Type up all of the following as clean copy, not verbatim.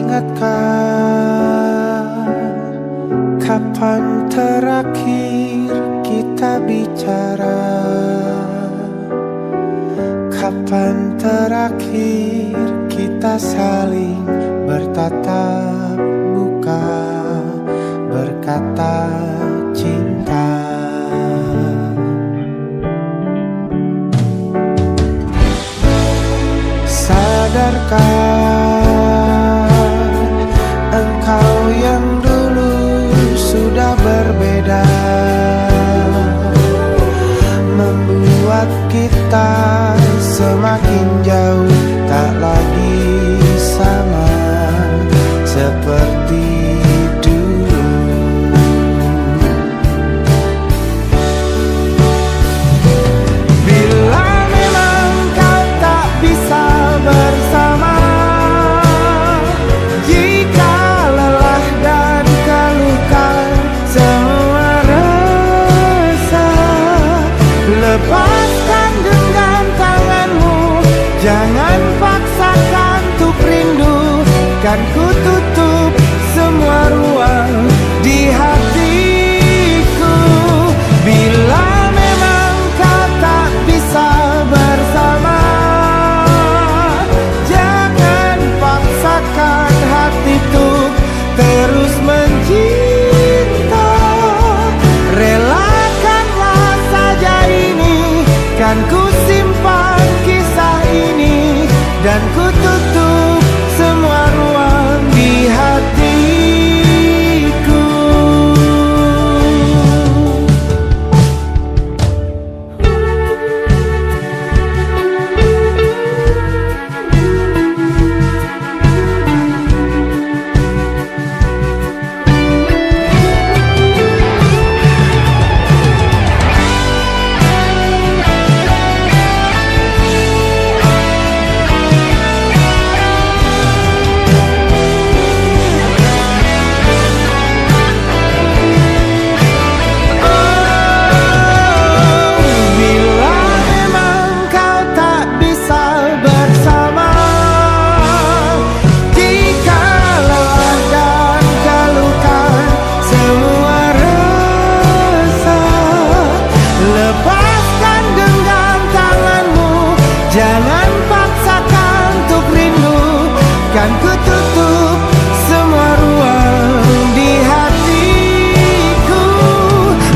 ingatkah kapan terakhir kita bicara? Kapan terakhir kita saling bertatap muka, berkata cinta? Sadarkah engkau yang dulu sudah berbeda, membuat kita semakin jauh, tak lagi sama seperti dulu. Bila memang kau tak bisa bersama, jika lelah dan keluhkan semua rasa, lepaskan genggam tanganmu, jangan paksakan untuk rindu. Kan ku tutup semua ruang di hatiku. Bila memang kau tak bisa bersama, jangan paksakan hati untuk terus mencinta. Relakanlah saja ini, kan ku simpan kisah ini, dan ku tutup semua ruang di hatiku. Jangan paksakan untuk rindu, kan ku tutup semua ruang di hatiku.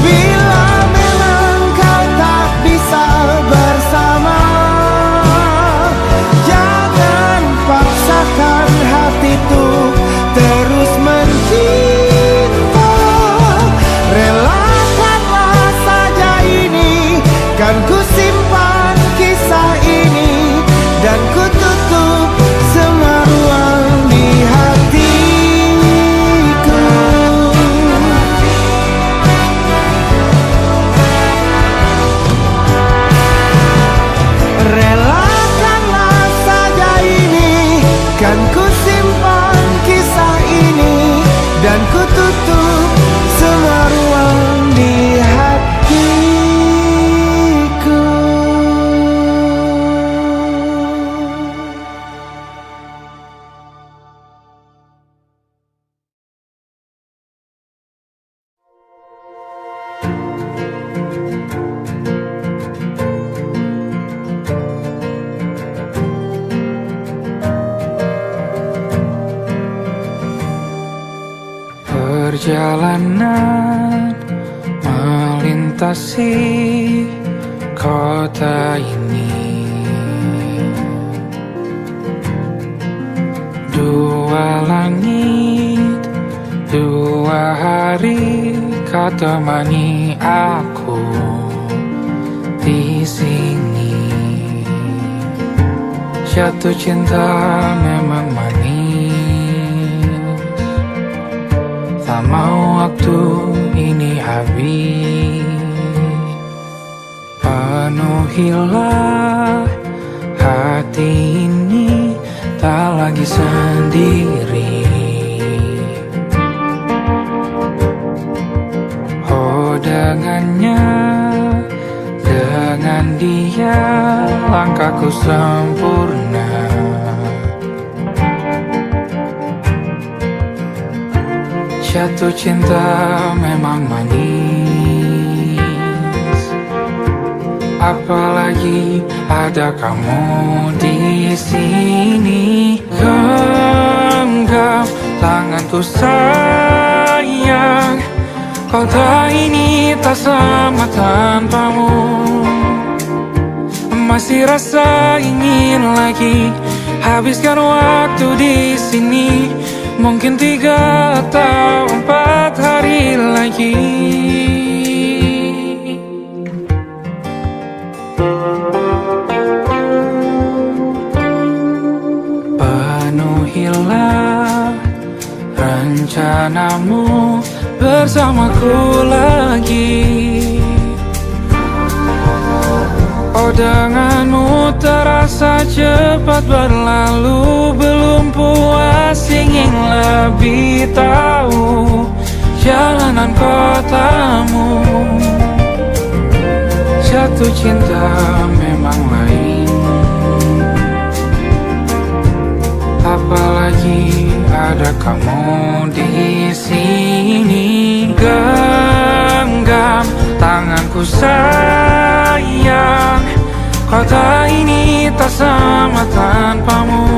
Bila memang kau tak bisa bersama, jangan paksakan hati untuk terus mencinta. Relakanlah saja ini, kan ku simpan kisah ini, dan ku tutup semua ruang di hatiku. Relakanlah saja ini, kan ku simpan kisah ini, dan ku tutup semua ruang di hatiku. Perjalanan melintasi kota ini, dua langit, dua hari kau temani aku di sini. Jatuh cinta memang manis, tak mau waktu ini habis. Penuhilah hati ini, tak lagi sendiri. Oh dengannya, dengan dia langkahku sempurna. Jatuh cinta memang manis, apalagi ada kamu di sini. Genggam tanganku sayang, kota ini tak sama tanpamu. Masih rasa ingin lagi habiskan waktu di sini. Mungkin 3 atau 4 hari lagi. Penuhilah rencanamu bersamaku lagi. Oh, denganmu terasa cepat berlalu. Belum puas ingin lebih tahu jalanan kotamu. Jatuh cinta memang lain, apalagi ada kamu di sini. Genggam tanganku sayang, kota ini tak sama tanpamu.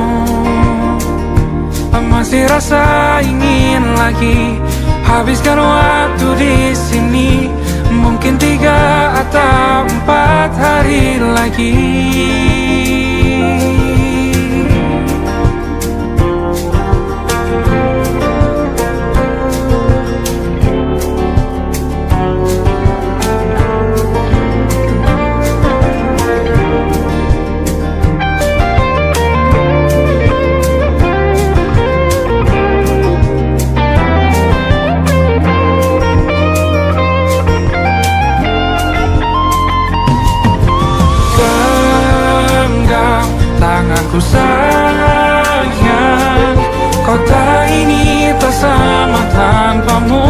Masih rasa ingin lagi habiskan waktu di sini. Mungkin 3 atau 4 hari lagi. Tanganku sayang, kota ini tak sama tanpamu.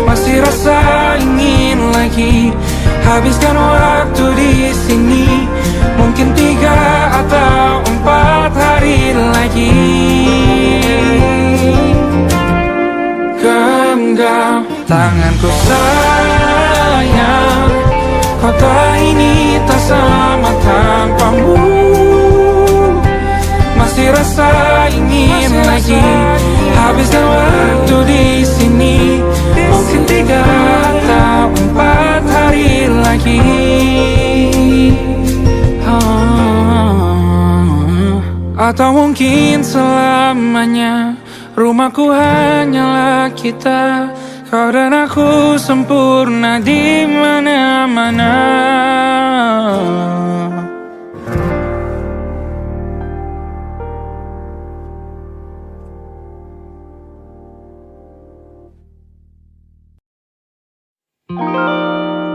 Masih rasa ingin lagi habiskan waktu di sini. Mungkin 3 atau 4 hari lagi. Genggam tanganku sayang, kota ini tak sama tanpamu. Masih rasa ingin lagi habiskan waktu di sini. Mungkin 3 atau 4 hari lagi. Atau mungkin selamanya. Rumahku hanyalah kita, kau dan aku sempurna di mana-mana.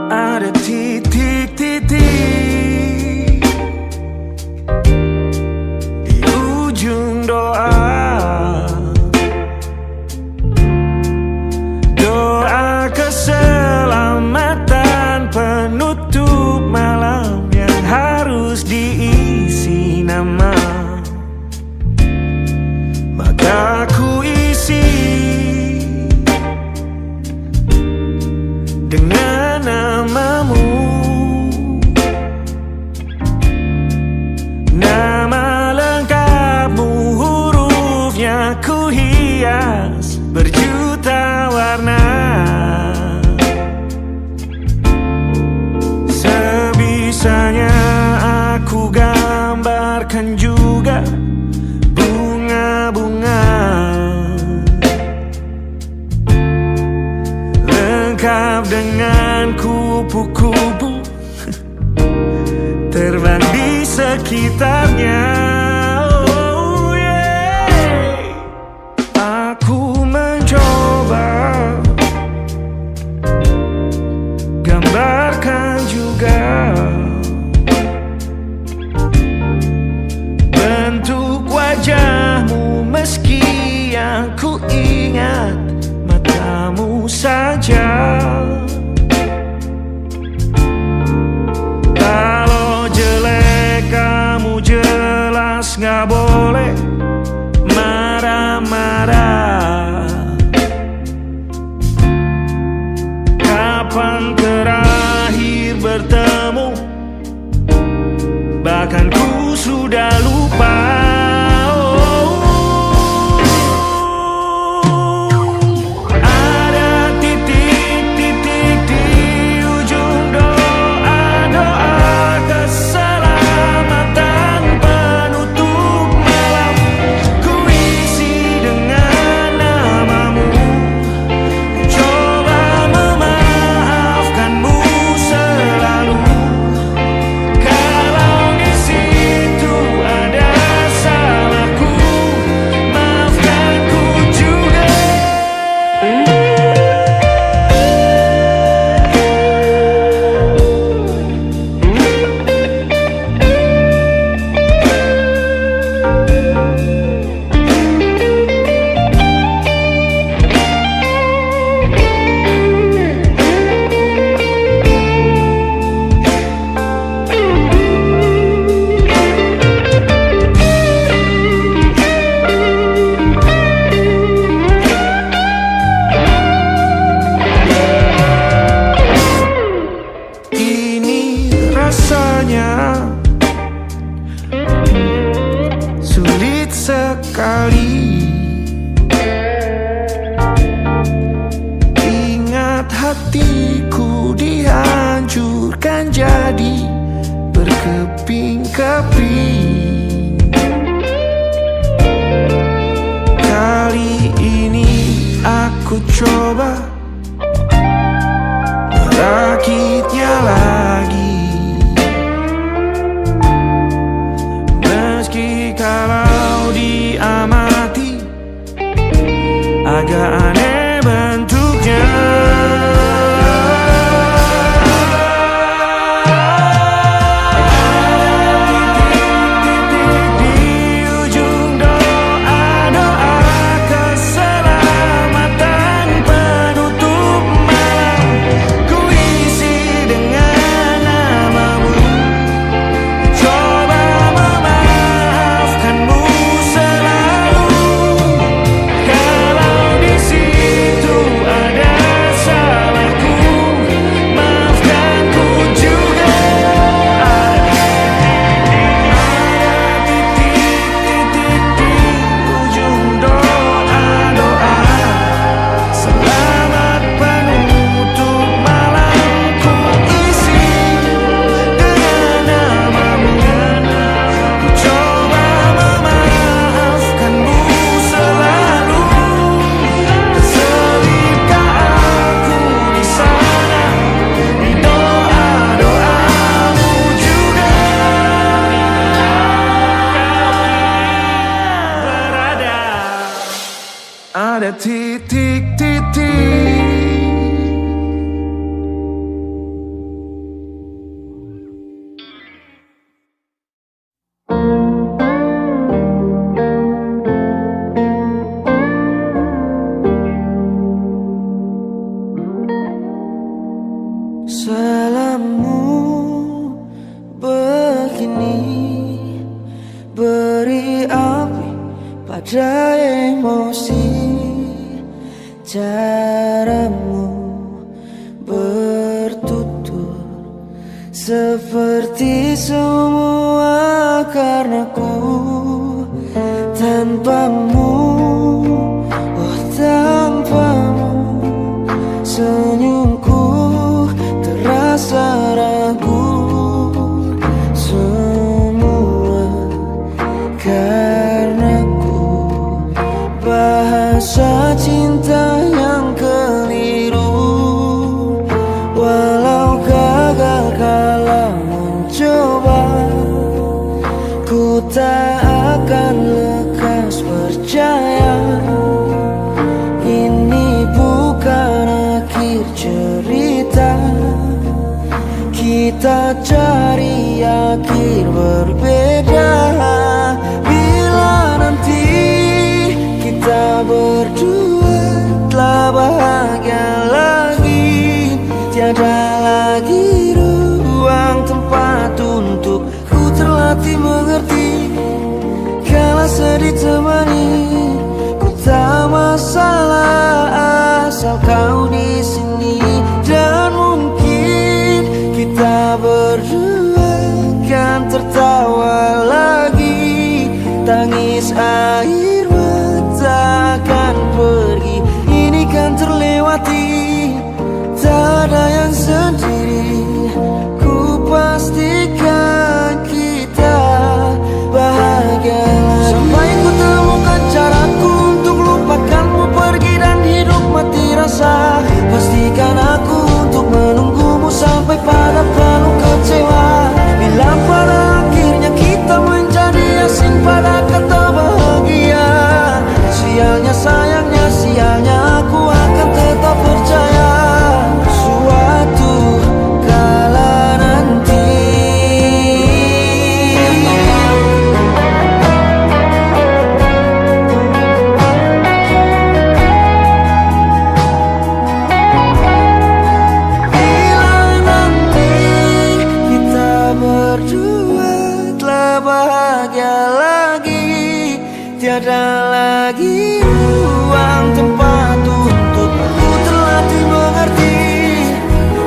Ada titik-titik di ujung doa. Doa keselamatan penutup malam yang harus diisi nama. Maka ku isi dengan namamu. Nama lengkapmu, hurufnya ku hias berjuta warna. Sebisanya aku gambarkan juga bunga-bunga, lengkap dengan kupu-kupu terbang di sekitarnya. Oh yeah. Aku mencoba gambarkan juga bentuk wajahmu, meski yang ku ingat matamu saja. Kalau jelek kamu jelas gak boleh marah-marah. sudah lupa. Sulit sekali ingat hatiku dihancurkan jadi berkeping-keping. Kali ini aku coba merakitnya lagi. Meski kalau diamati agak aneh bentuknya. Ada titik-titik. Salammu begini beri api pada emosi. Caramu bertutur seperti semua karenaku. Tanpamu, oh tanpamu, senyumku terasa ragu. Semua karenaku, bahasa cinta yang keliru. Walau gagal kalau mencoba, ku tak akan lekas percaya. Ini bukan akhir cerita, kita cari akhir berbeda. Bila nanti kita berdua telah bahagia lagi, tiada lagi ruang tempat untuk ku terlatih mengerti. Kala sedih temani, ku tak masalah asal kau di sini. Dan mungkin kita berdua kan tertawa lagi. jadi asing pada kata bahagia. Sialnya sayangnya sialnya aku akan tetap percaya suatu kala nanti. Bila nanti kita berdua telah bahagia lagi, tiada lagi ruang tempat untukku terlatih mengerti.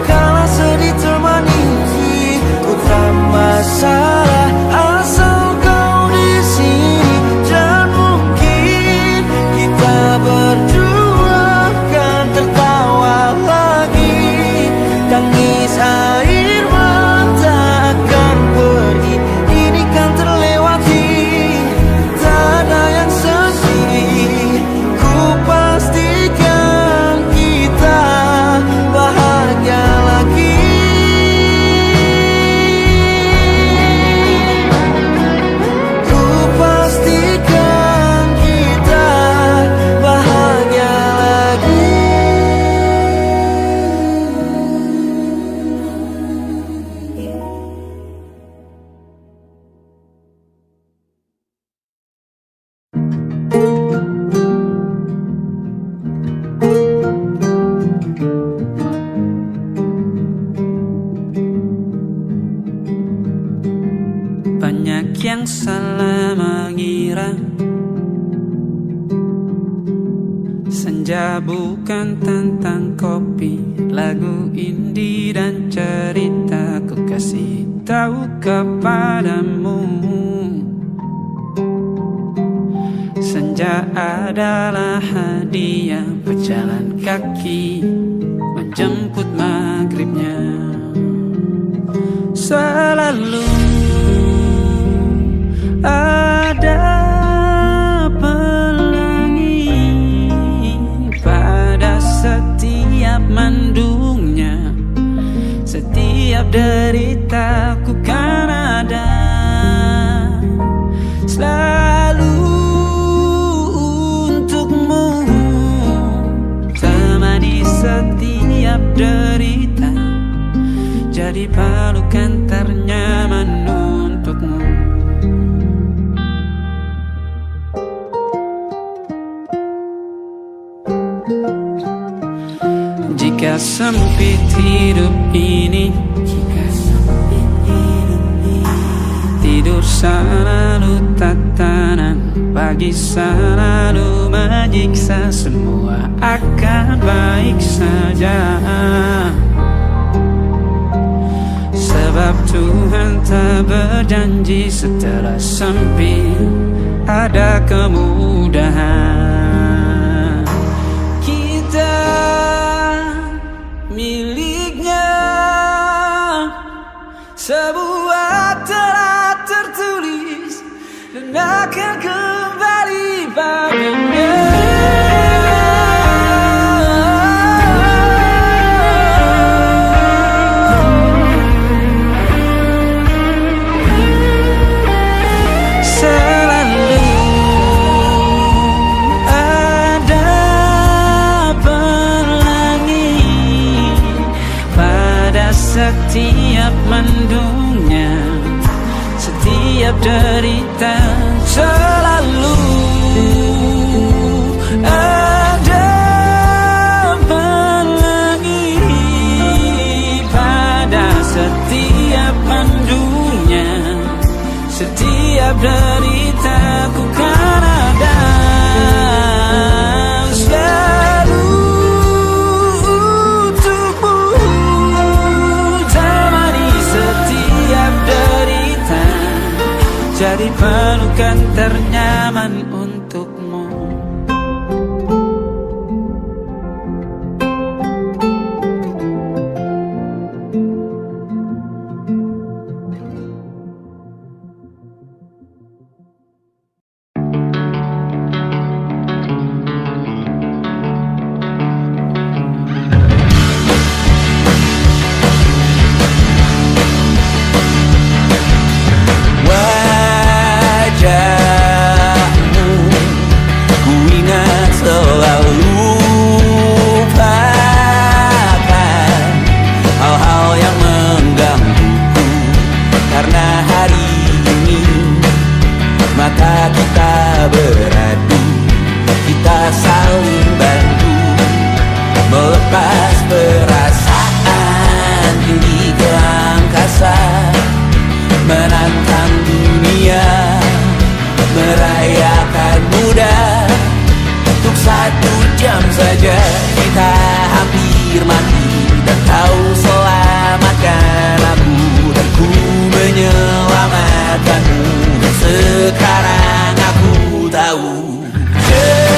Kala sedih termanisi, ku tak masalah asal kau di sini. Dan mungkin kita berdua kan tertawa lagi. Tangis air mata akan pergi, ini kan terlewati. Tak ada yang sedih, ku pastikan kita bahagia lagi. Ku pastikan kita bahagia lagi. Banyak yang salah mengira senja bukan tentang kopi, lagu indie dan cerita ku kasih tahu kepadamu. Senja adalah hadiah berjalan kaki menjemput maghribnya. Selalu ada pelangi pada setiap mendungnya. Setiap deritaku kan ada selalu untukmu. Temani setiap derita, jadi pelukan ternyaman untukmu. Jika sempit hidup ini, tidur selalu tatanan, pagi selalu menyiksa, semua akan baik saja. Sebab Tuhan tak berjanji setelah sempit ada kemudahan. Kita miliknya sebuah telah tertulis dan akan kembali padanya. Setiap mendungnya, setiap derita, selalu ada pelangi pada setiap mendungnya. Setiap derita ku kan ada selalu untukmu. Jadi pelukan ternyaman untukmu. maka kita beradu, kita saling bantu, melepas perasaan tinggi ke angkasa, menantang dunia, merayakan muda. Untuk 1 jam saja kita hampir mati, dan kau selamatkan aku, dan ku menyelamatkanmu. Dan sekarang aku tahu cerita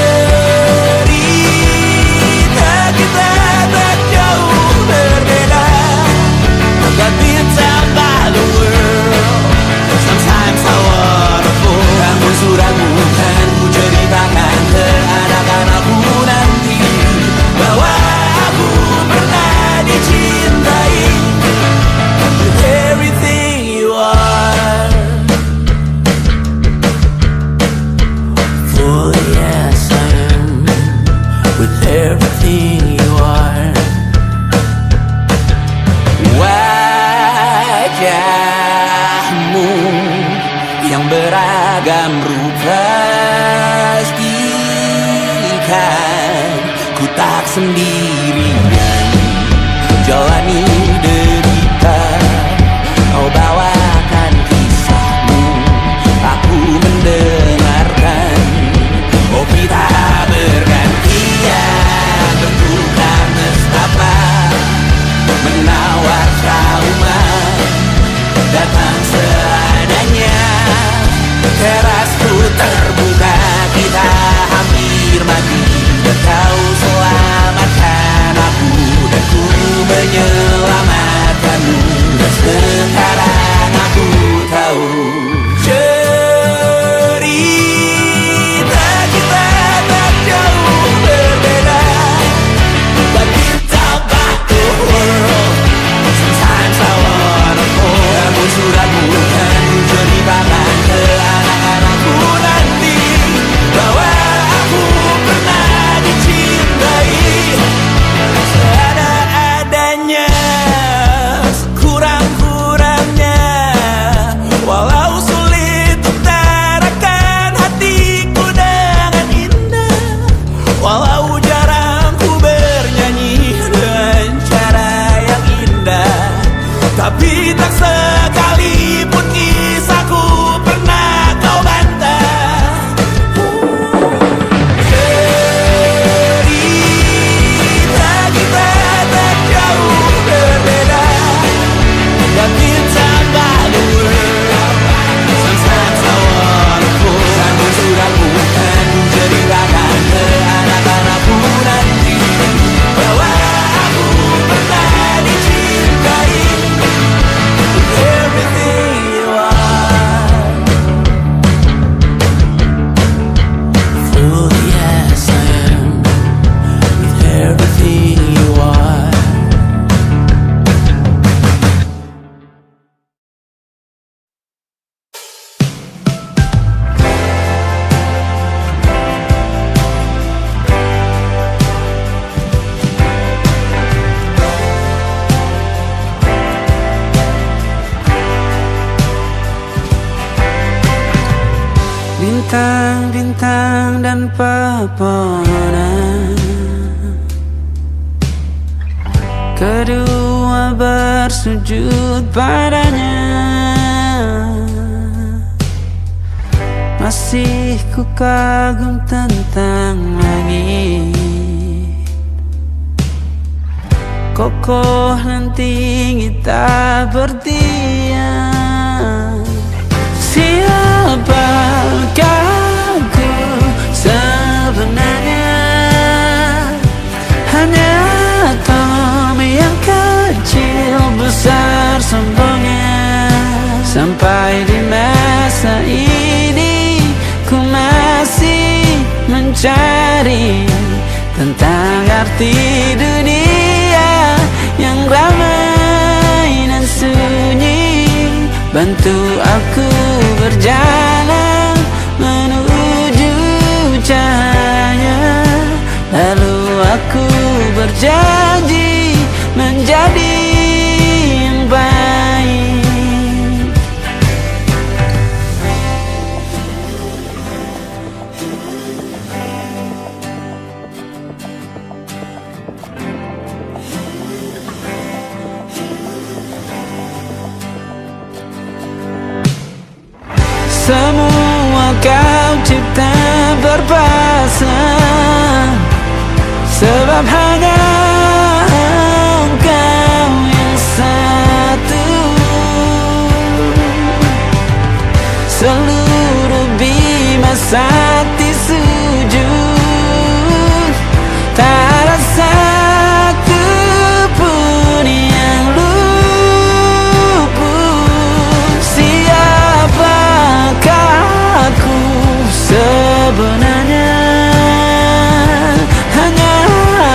kita tak jauh berbeda, but it's about the world. Sometimes I wanna fall. Kamu suratmu kan ku ceritakan ke anak-anakku nanti, bahwa aku pernah dicintai with everything you are. For yes I am with everything you are. Wajahmu yang beragam rupa pastikan ku tak sendirian jalani derita. Kau bawakan kisahmu, aku mendengarkan. Oh kita bergantian bertukar nestapa, menawar trauma, datang seadanya. Terasku terbuka, kita hampir mati, dan kau selamatkan aku, dan ku menyelamatkanmu. Dan sekarang aku tahu cerita kita tak jauh berbeda, but it's about the world. Sometimes I wanna fall. Namun suratmu kan ku ceritakan ke anak-anakku nanti, bahwa aku pernah dicintai seada-adanya, sekurang-kurangnya. Walau sulit utarakan hatiku dengan indah, walau jarang ku bernyanyi dengan cara yang indah, tapi tak sekalipun kisahku pernah kau bantah. Cerita kita tak jauh berbeda, but it's about the world. Sometimes I wanna fall. Namun suratmu kan ku ceritakan ke anak-anakku nanti, bahwa aku pernah dicintai with everything you are. Full yes I am with everything you are. Bintang-bintang dan pepohonan, kedua bersujud padanya. Masih ku kagum tentang langit, kokoh dan tinggi tak berdiam. Siapakah ku sebenarnya? Hanya Tom yang kecil besar sombongnya. Sampai di masa ini ku masih mencari tentang arti dunia yang ramai dan sunyi. Bantu aku berjalan menuju cahaya, lalu aku berjanji menjadi yang baik. semua kau cipta berpasang, sebab hanya engkau yang satu. Seluruh bima sakti sujud, tak ada satu pun yang luput. Siapakah aku sebenarnya? Hanya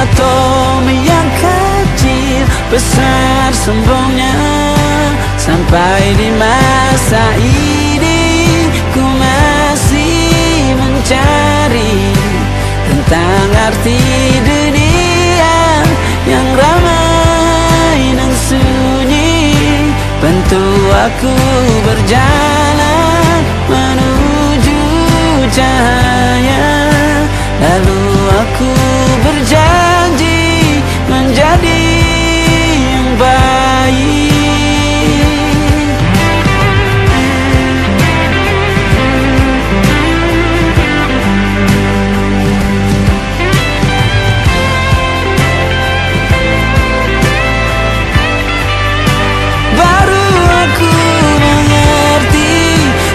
atom yang kecil, besar sombongnya. Sampai di masa ini ku masih mencari tentang arti dunia yang ramai dan sunyi. Bantu aku berjalan menuju cahaya, lalu aku berjanji menjadi yang baik.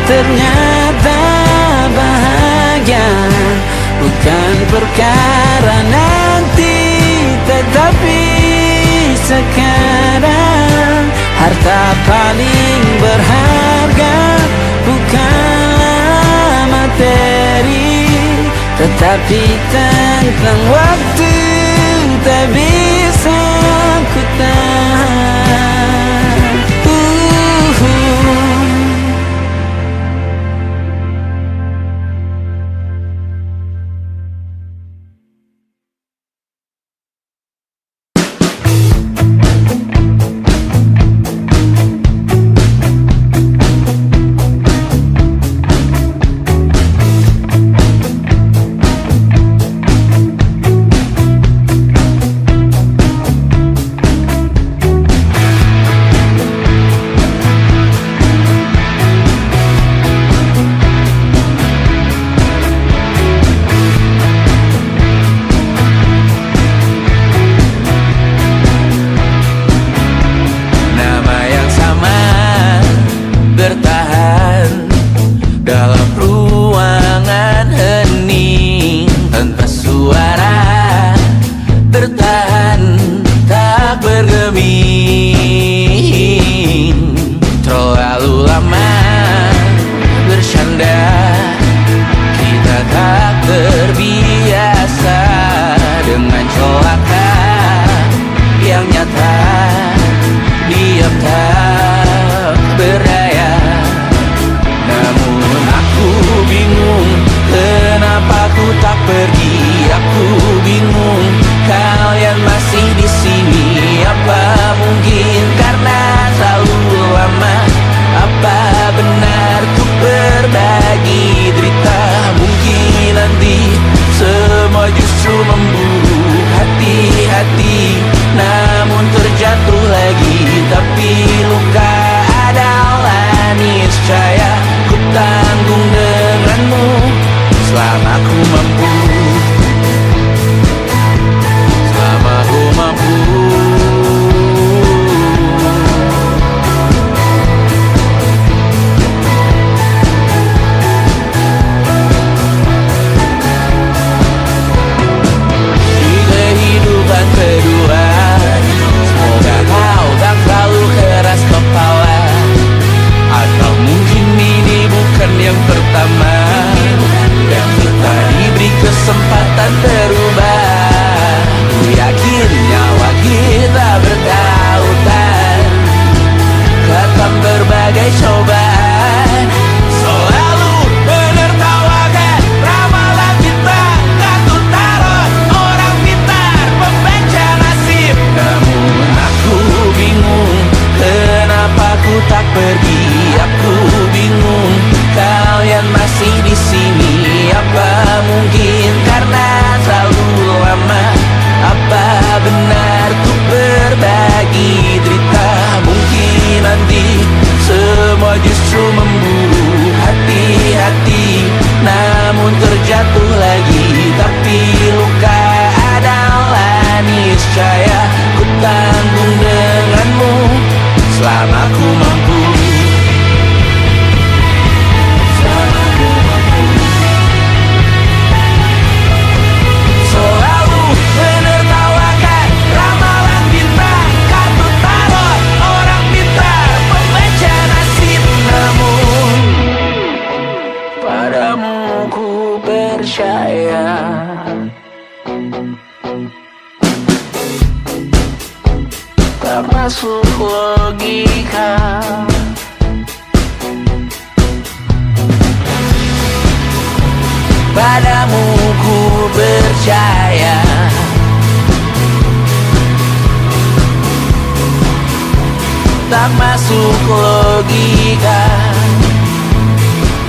Ternyata bahagia bukan perkara nanti, tetapi sekarang. Harta paling berharga bukanlah materi, tetapi tentang waktu tak bisa ku tahan. Kalian masih di sini, apa mungkin karena selalu Padamu ku percaya. Tak masuk logika. Padamu ku percaya. Tak masuk logika.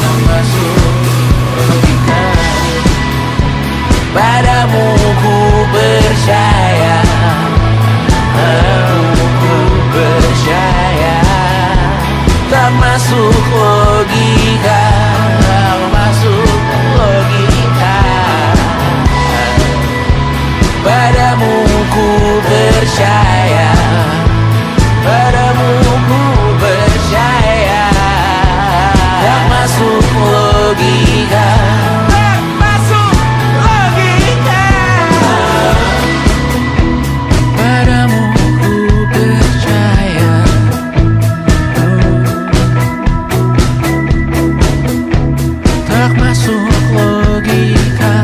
Tak masuk logika. Padamu ku percaya. Padamu ku percaya. Tak masuk logika. Tak masuk logika. Padamu ku percaya. Padamu ku percaya. Tak masuk logika. Tak masuk logika. Padamu ku percaya. Tak masuk logika.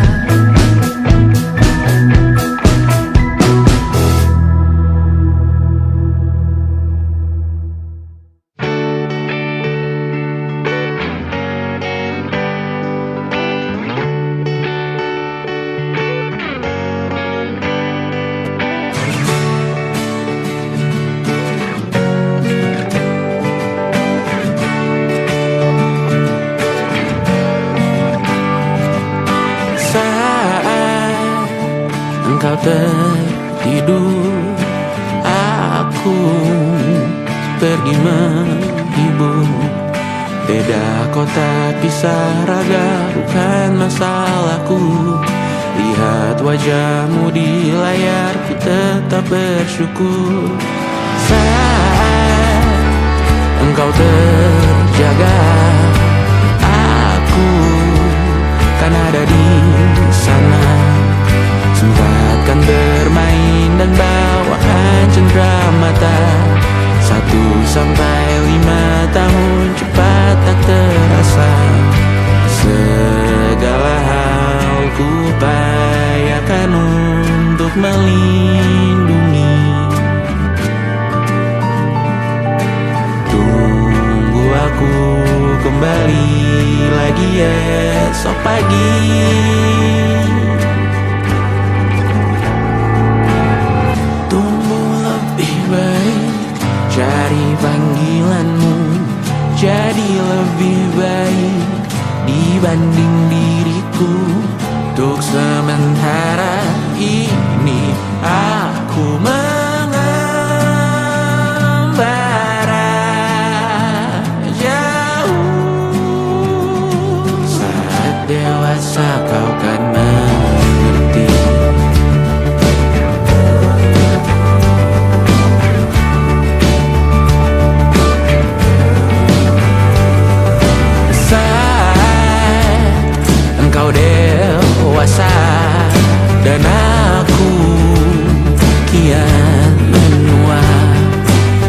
Saat engkau tertidur, aku pergi menghibur. Beda kota pisah raga bukan masalahku. Lihat wajahmu di layar, ku tetap bersyukur. Saat engkau terjaga, aku kan ada di sana. Sempatkan bermain dan bawaan cendera mata. 1-5 tahun cepat tak terasa. Segala hal ku upayakan untuk melindungi. Tunggu aku kembali lagi esok pagi. Tumbuh lebih baik, cari panggilanmu. Jadi lebih baik dibanding diriku. Untuk sementara ini aku mengembara jauh. Saat dewasa kau kan mengerti. Saat engkau dewasa dan aku kian menua.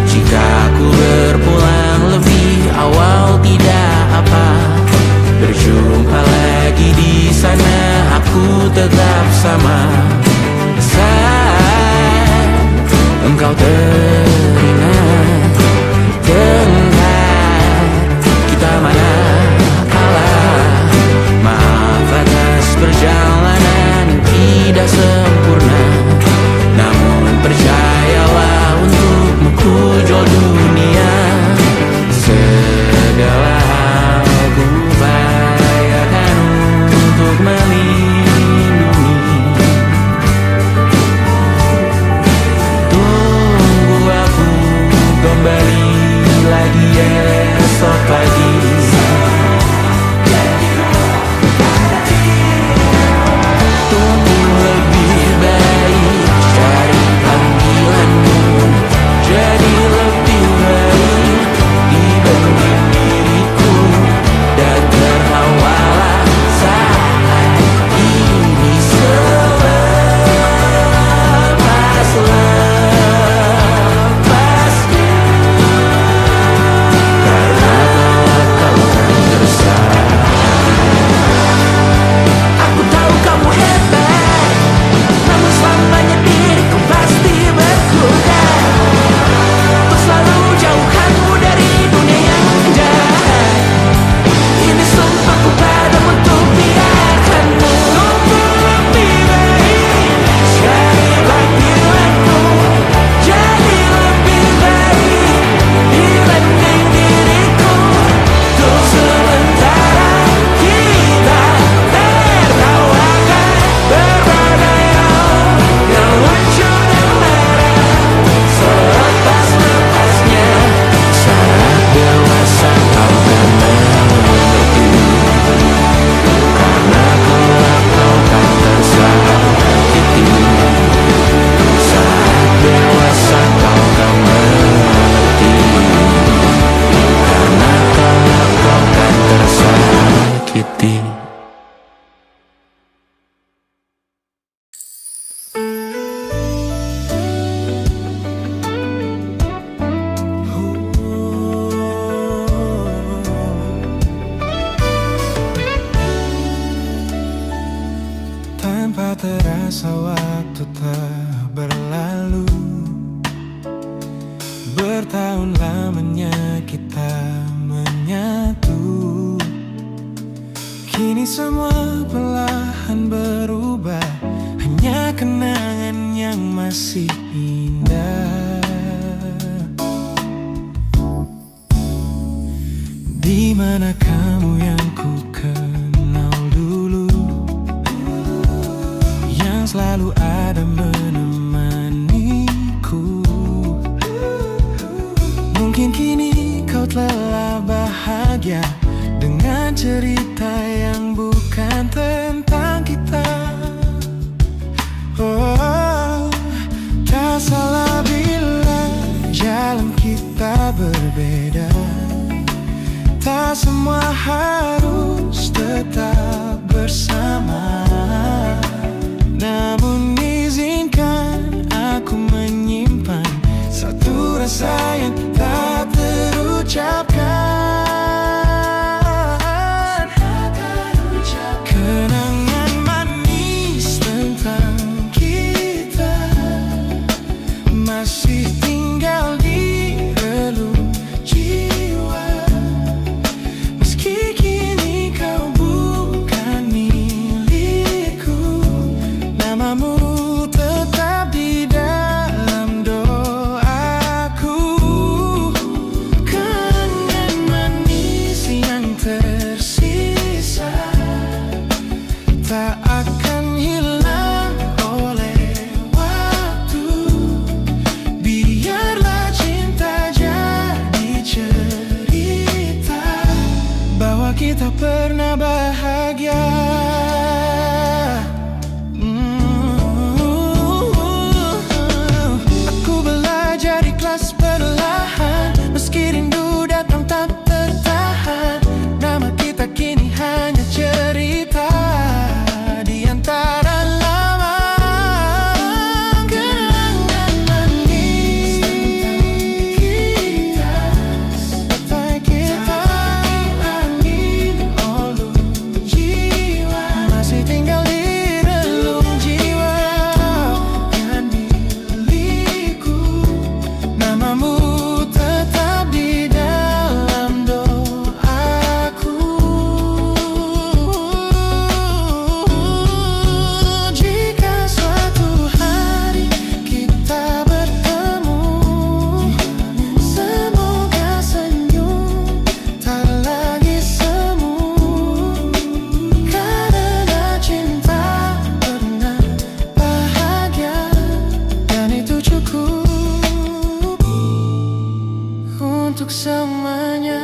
Jika aku berpulang lebih awal tidak apa. Berjumpa lagi di sana, aku tetap sama. Saat engkau teringat tengah kita mana kalah. Maaf atas perjalanan tidak sempurna, namun percayalah untukmu ku jual dunia. Segala hal ku upayakan untuk melindungi. terasa waktu telah berlalu. Bertahun lamanya kita menyatu. Kini semua perlahan berubah, hanya kenangan yang masih indah. Di mana kamu yang ku kenal dulu, yang selalu ada menemaniku. Mungkin kini kau telah bahagia dengan cerita yang bukan tentang kita. Oh, tak salah bila jalan kita berbeda. Tak semua harus tetap bersama. Namun izinkan aku menyimpan satu rasa yang tak terucapkan. Kenangan manis tentang kita masih tinggal di relung jiwa. Meski kini kau bukan milikku, namamu tetap di dalam doaku. Kenangan manis yang tersisa tak akan hilang oleh waktu. Biarlah cinta jadi cerita bahwa kita pernah bahagia. Aku belajar ikhlas perlahan, meski rindu datang tak tertahan. Nama kita kini hanya cerita di antara lama. Kenangan manis tentang kita, seperti kita angin olung jiwa, masih tinggal di relung jiwa. Bukan milikku, namamu tetap di dalam doaku. Jika suatu hari kita bertemu, semoga senyum tak lagi semu. Karena cinta pernah bahagia, dan itu cukup untuk semuanya.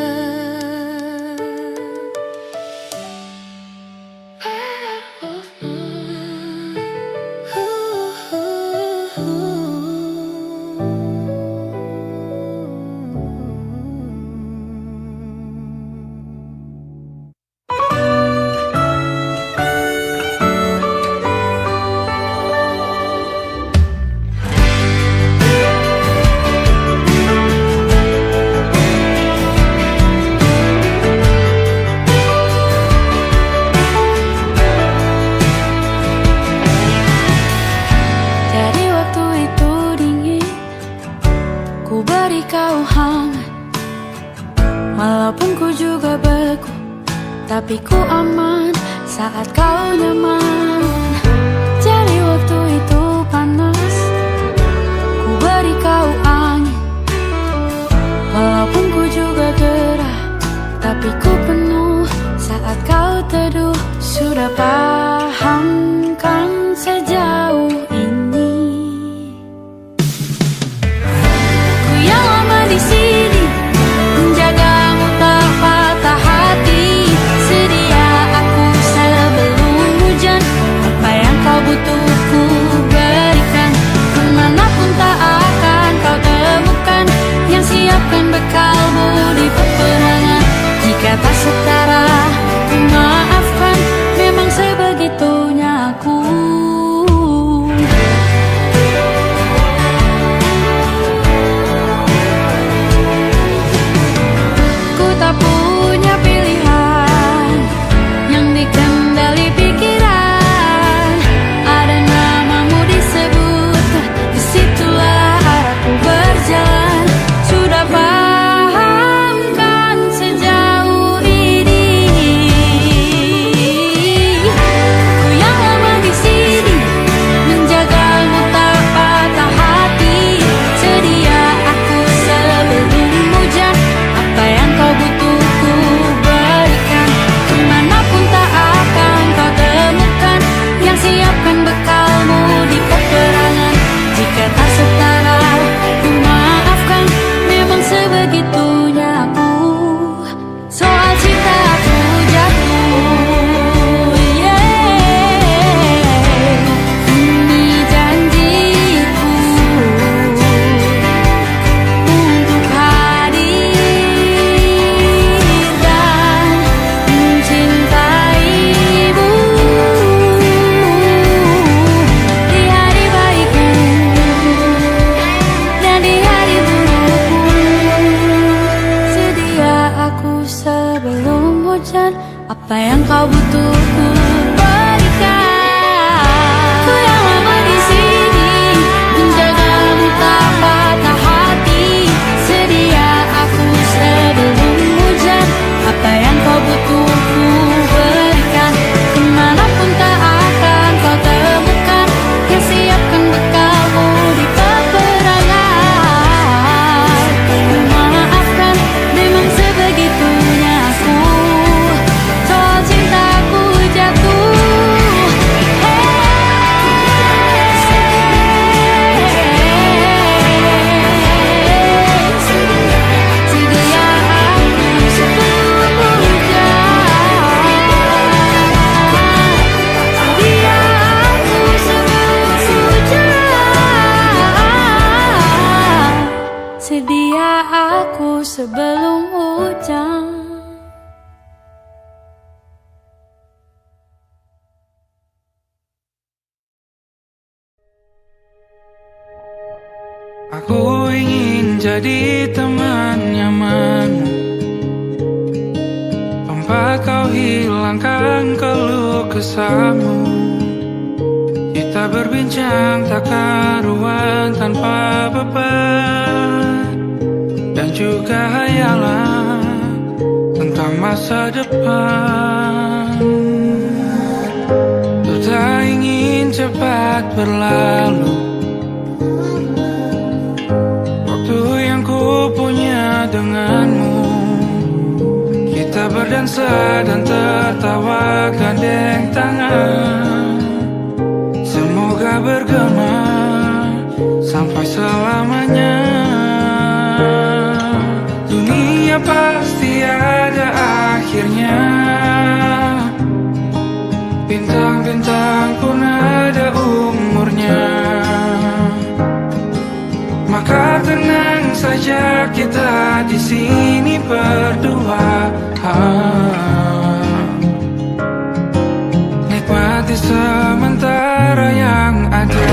Jadi waktu itu dingin, ku beri kau hangat. Walaupun ku juga beku, tapi ku aman saat kau nyaman. Jadi waktu itu panas, ku beri kau angin. Walaupun ku juga gerah, tapi ku penuh saat kau teduh. Sudah paham kan sejauh ini? Ku yang lama di sini, menjagamu tak patah hati. Sedia aku sebelum hujan, apa yang kau butuh ku berikan. Kemanapun tak akan kau temukan yang siapkan bekalmu di peperangan. Jika tak setara, ku maafkan. Memang sebegitunya butuh ku berikan. Ku yang lama di sini menjagamu tak patah hati. Sedia aku sebelum hujan, apa yang kau butuh ku berikan. Kemanapun tak akan kau temukan yang siapkan bekalmu di peperangan. Ku maafkan, memang sebegitunya aku, soal cintaku jatuh. Sedia aku sebelum hujan. Sedia aku sebelum hujan. Sedia aku sebelum hujan. Aku ingin jadi teman nyamanmu, tempat kau hilangkan keluh kesahmu. Kita berbincang tak karuan tanpa beban, dan juga hayalan tentang masa depan. Ku tak ingin cepat berlalu waktu yang ku punya denganmu. Kita berdansa dan tertawa gandeng tangan, semoga bergema sampai selamanya. Dunia pasti ada akhirnya, bintang-bintang pun ada umurnya. Maka tenang saja kita di sini berdua, nikmati sementara yang ada.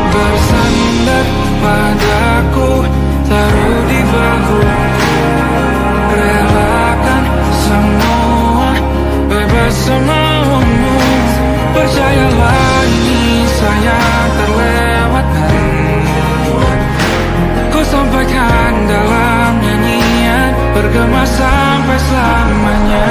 Bersandar padaku, taruh di bahu, relakan semua, bebas semaumu. Percayalah ini sayang terlewatkan, ku sampaikan dalam nyanyian, bergema sampai selamanya.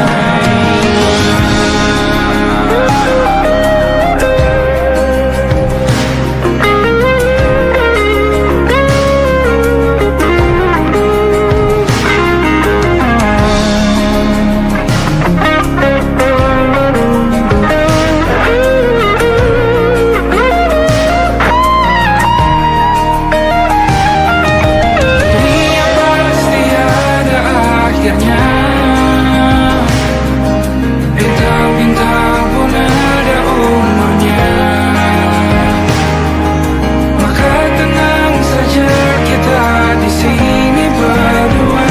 Bintang-bintang pun ada umurnya. Maka tenang saja kita di sini berdua,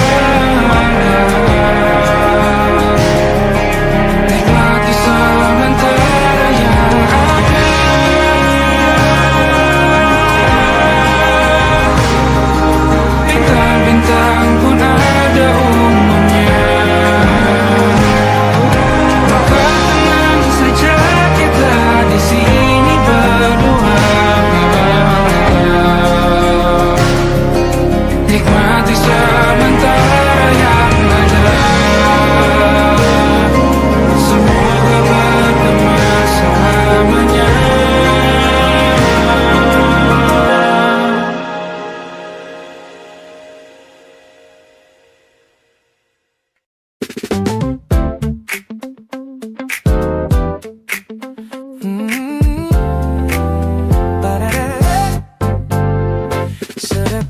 nikmati sementara yang ada. Bintang-bintang pun ada umurnya. Di sini berdua, nikmati sementara yang ada. Semoga bergema selamanya.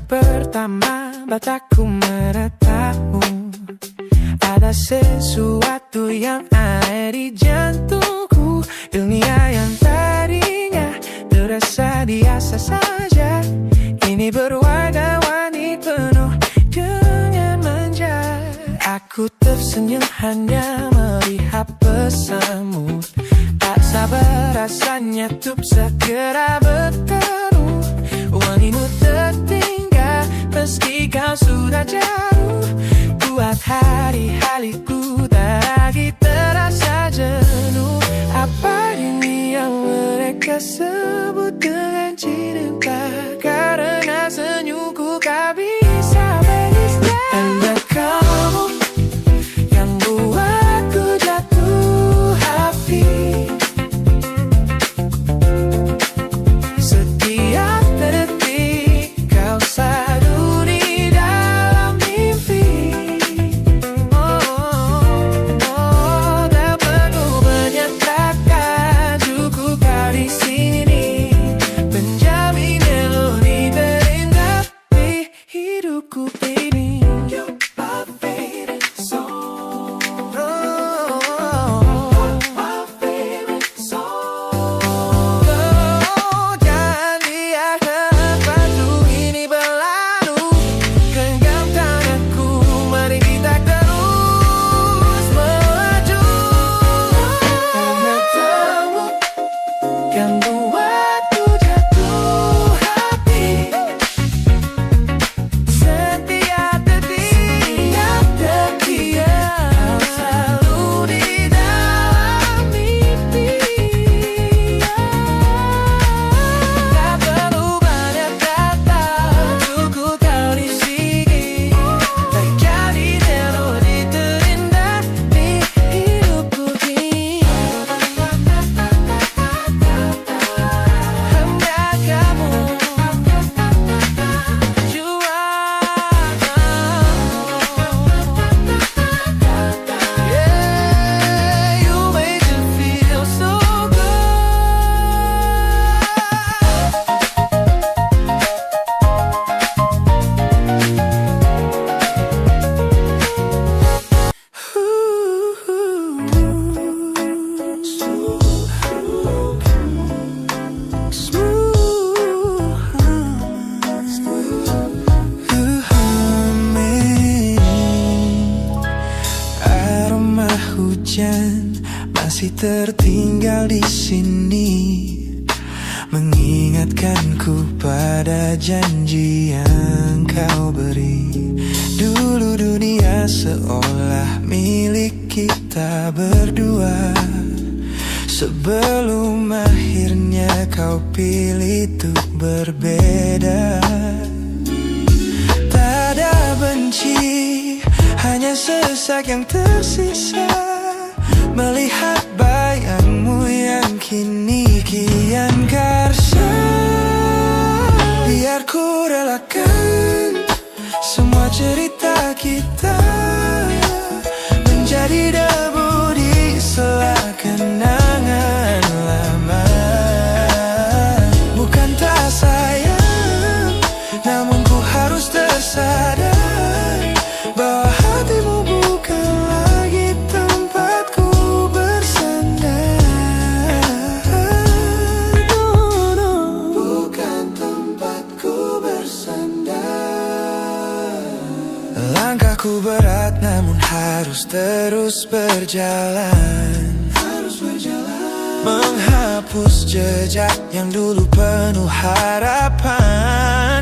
Pertama mataku menatapmu, ada sesuatu yang ada di jantungku. Dunia yang tadinya terasa biasa saja, kini berwarna-warni penuh dengan manja. Aku tersenyum hanya melihat pesanmu, tak sabar rasanya untuk segera bertemu. Wangimu tertinggal meski kau sudah jauh. Buat hari-hariku tak lagi terasa jenuh. Apa ini yang mereka sebut dengan cinta? Karena senyumku kau bisa menista. Dan kamu yang buatku jatuh hati. Setiap detik kau selalu di dalam mimpi. Tak perlu banyak kata, cukup kau di sini menjamin melodi terindah di hidupku, baby. You're my favorite song. My favorite song. Jangan biarkan waktu ini berlalu. Genggam tanganku, mari kita terus melaju. Karena kamu yang buatku jatuh hati. Setiap detik kau selalu di dalam mimpi. Tak perlu banyak kata, cukup kau di sini. Tak jadi melodi terindah di hidupku ini. Hanya kamu, you yeah, you make me feel so good. Aroma hujan masih tertinggal di sini, mengingatkanku pada janji yang kau beri. Dulu dunia seolah milik kita berdua, sebelum akhirnya kau pilih untuk berbeda. Tak ada benci, hanya sesak yang tersisa, melihat bayangmu yang kini kian karsa. Biar ku relakan semua cerita kita menjadi debu di sela kenangan lama. Bukan tak sayang, namun ku harus tersadar bahwa hatimu bukan lagi tempatku bersandar. Bukan tempatku bersandar. Langkahku berat namun harus terus berjalan. Menghapus jejak yang dulu penuh harapan.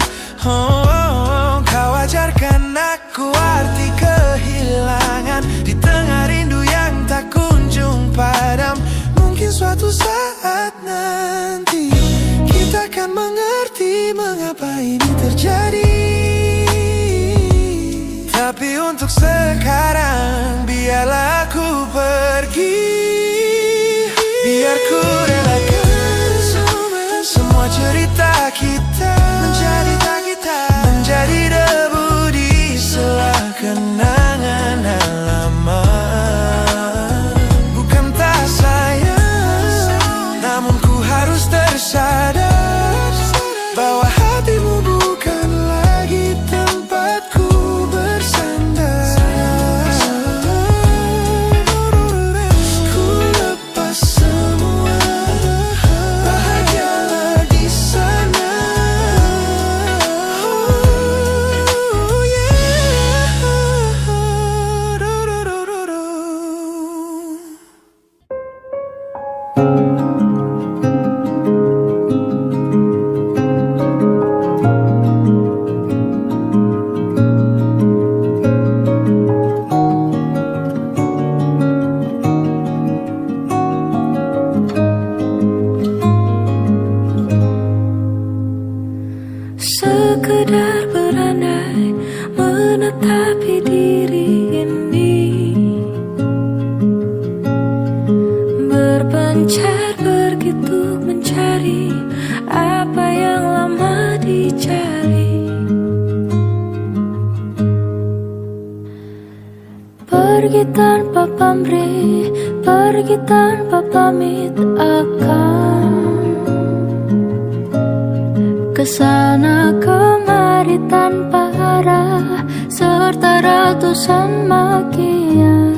Kau ajarkan aku arti kehilangan di tengah rindu yang tak kunjung padam. Mungkin suatu saat nanti kita akan mengerti mengapa ini terjadi. Tapi untuk sekarang biarlah aku pergi. Biar ku relakan semua cerita kita menjadi debu di sela kenangan lama. Bukan tak sayang, namun ku harus tersadar bahwa hatimu bukan lagi tempatku bersandar. Ku sekedar berandai menetapi diri ini, berpencar begitu mencari apa yang lama dicari. Pergi tanpa pamrih, pergi tanpa pamit, akan kesana kemari tanpa arah, serta ratusan makian.